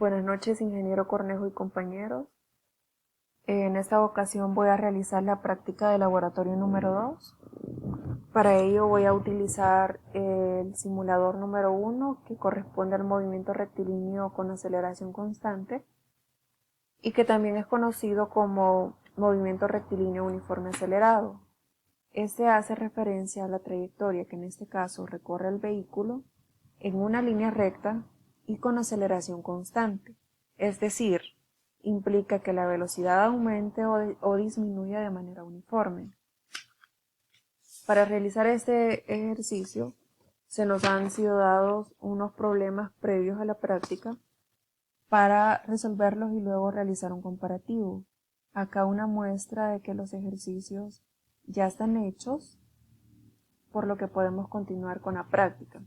Buenas noches, ingeniero Cornejo y compañeros. En esta ocasión voy a realizar la práctica de laboratorio número 2. Para ello voy a utilizar el simulador número 1, que corresponde al movimiento rectilíneo con aceleración constante y que también es conocido como movimiento rectilíneo uniforme acelerado. Este hace referencia a la trayectoria que en este caso recorre el vehículo en una línea recta y con aceleración constante, es decir, implica que la velocidad aumente o disminuya de manera uniforme. Para realizar este ejercicio se nos han sido dados unos problemas previos a la práctica para resolverlos y luego realizar un comparativo. Acá una muestra de que los ejercicios ya están hechos, por lo que podemos continuar con la práctica.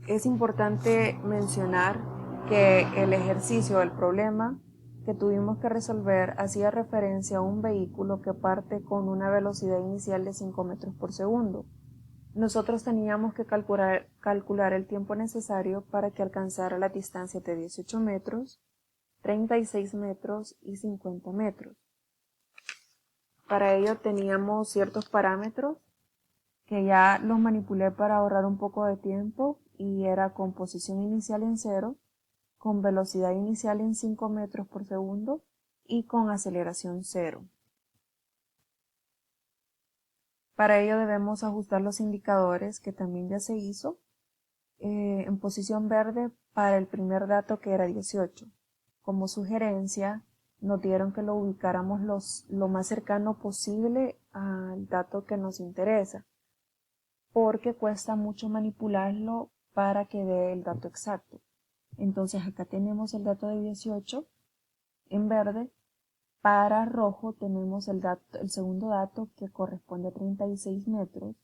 Es importante mencionar que el ejercicio del problema que tuvimos que resolver hacía referencia a un vehículo que parte con una velocidad inicial de 5 metros por segundo. Nosotros teníamos que calcular el tiempo necesario para que alcanzara la distancia de 18 metros, 36 metros y 50 metros. Para ello teníamos ciertos parámetros que ya los manipulé para ahorrar un poco de tiempo y era con posición inicial en 0, con velocidad inicial en 5 metros por segundo y con aceleración 0. Para ello debemos ajustar los indicadores, que también ya se hizo, en posición verde para el primer dato, que era 18. Como sugerencia nos dieron que lo ubicáramos lo más cercano posible al dato que nos interesa, porque cuesta mucho manipularlo para que dé el dato exacto. Entonces acá tenemos el dato de 18 en verde. Para rojo tenemos el segundo dato, que corresponde a 36 metros.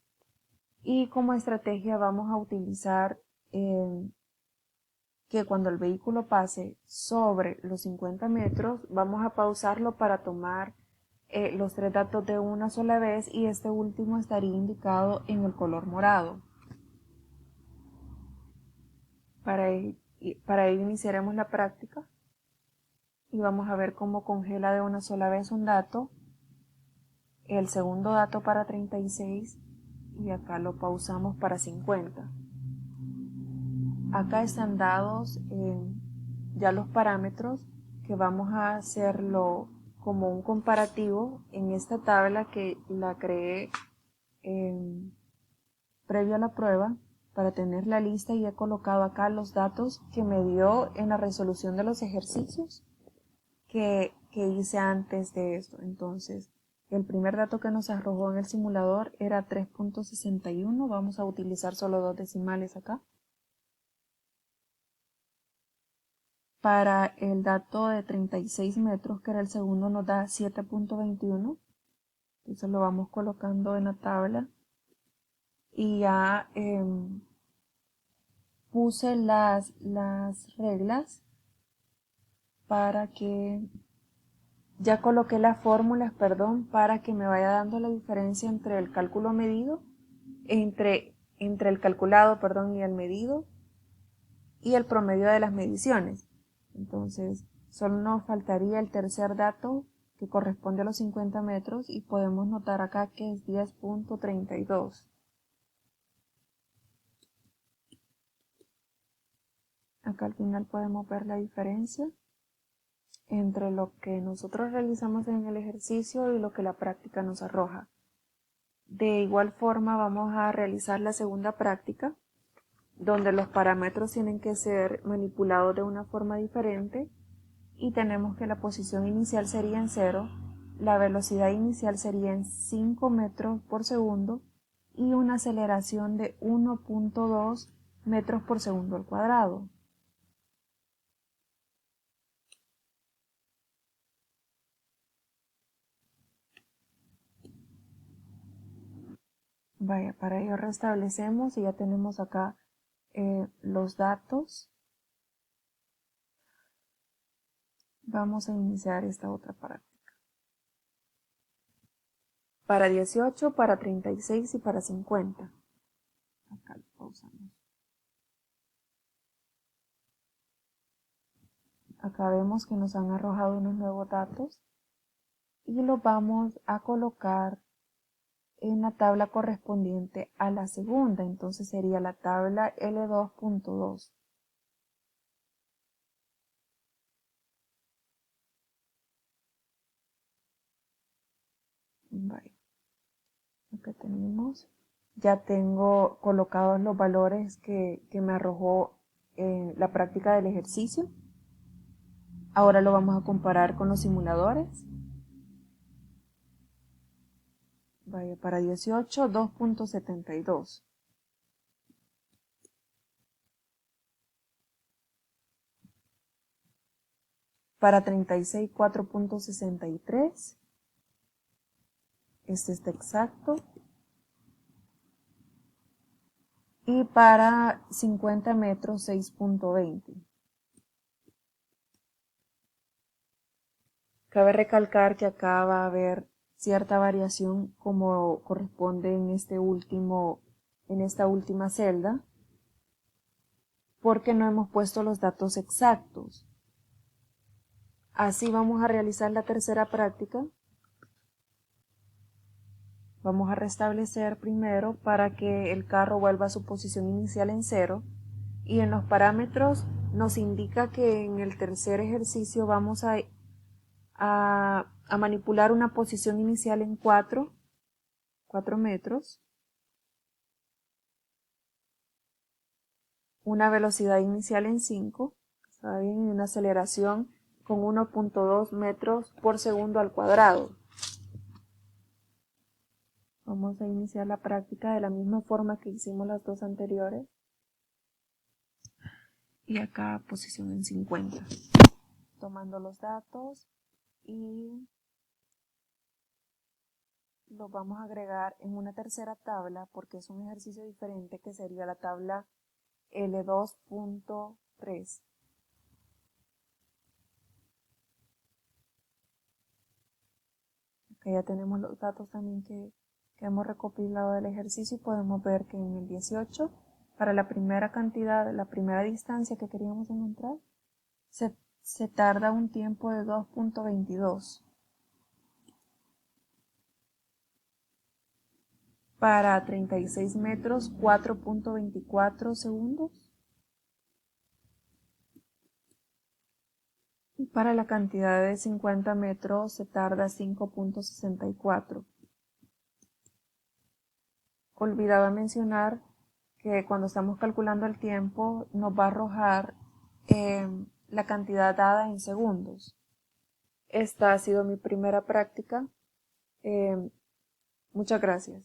Y como estrategia vamos a utilizar que cuando el vehículo pase sobre los 50 metros, vamos a pausarlo para tomar los tres datos de una sola vez, y este último estaría indicado en el color morado. Para ello iniciaremos la práctica y vamos a ver cómo congela de una sola vez un dato, el segundo dato para 36, y acá lo pausamos para 50. Acá están dados ya los parámetros, que vamos a hacerlo como un comparativo en esta tabla que la creé previo a la prueba para tener la lista, y he colocado acá los datos que me dio en la resolución de los ejercicios que hice antes de esto. Entonces, el primer dato que nos arrojó en el simulador era 3.61. Vamos a utilizar solo dos decimales acá. Para el dato de 36 metros, que era el segundo, nos da 7.21. Entonces lo vamos colocando en la tabla. Y ya puse las reglas para que ya coloqué las fórmulas, para que me vaya dando la diferencia entre el cálculo medido, entre el calculado, y el medido, y el promedio de las mediciones. Entonces, solo nos faltaría el tercer dato, que corresponde a los 50 metros, y podemos notar acá que es 10.32. Acá al final podemos ver la diferencia entre lo que nosotros realizamos en el ejercicio y lo que la práctica nos arroja. De igual forma vamos a realizar la segunda práctica, donde los parámetros tienen que ser manipulados de una forma diferente, y tenemos que la posición inicial sería en 0, la velocidad inicial sería en 5 metros por segundo y una aceleración de 1.2 metros por segundo al cuadrado. Vaya, para ello restablecemos y ya tenemos acá los datos. Vamos a iniciar esta otra práctica. Para 18, para 36 y para 50. Acá lo pausamos. Acá vemos que nos han arrojado unos nuevos datos y los vamos a colocar en la tabla correspondiente a la segunda. Entonces sería la tabla L2.2. Vale. Acá tenemos. Ya tengo colocados los valores que me arrojó la práctica del ejercicio. Ahora lo vamos a comparar con los simuladores. Vaya, para 18, 2.72. Para 36, 4.63. Este está exacto. Y para 50 metros, 6.20. Cabe recalcar que acá va a haber cierta variación como corresponde en esta última celda, porque no hemos puesto los datos exactos. Así vamos a realizar la tercera práctica. Vamos a restablecer primero para que el carro vuelva a su posición inicial en 0. Y en los parámetros nos indica que en el tercer ejercicio vamos a manipular una posición inicial en 4 metros, una velocidad inicial en 5, ¿está bien? Y una aceleración con 1.2 metros por segundo al cuadrado. Vamos a iniciar la práctica de la misma forma que hicimos las dos anteriores. Y acá posición en 50. Tomando los datos y los vamos a agregar en una tercera tabla porque es un ejercicio diferente que sería la tabla L2.3. Acá ya tenemos los datos también que hemos recopilado del ejercicio y podemos ver que en el 18, para la primera cantidad, la primera distancia que queríamos encontrar, se tarda un tiempo de 2.22. Para 36 metros, 4.24 segundos. Y para la cantidad de 50 metros se tarda 5.64. Olvidaba mencionar que cuando estamos calculando el tiempo nos va a arrojar la cantidad dada en segundos. Esta ha sido mi primera práctica. Muchas gracias.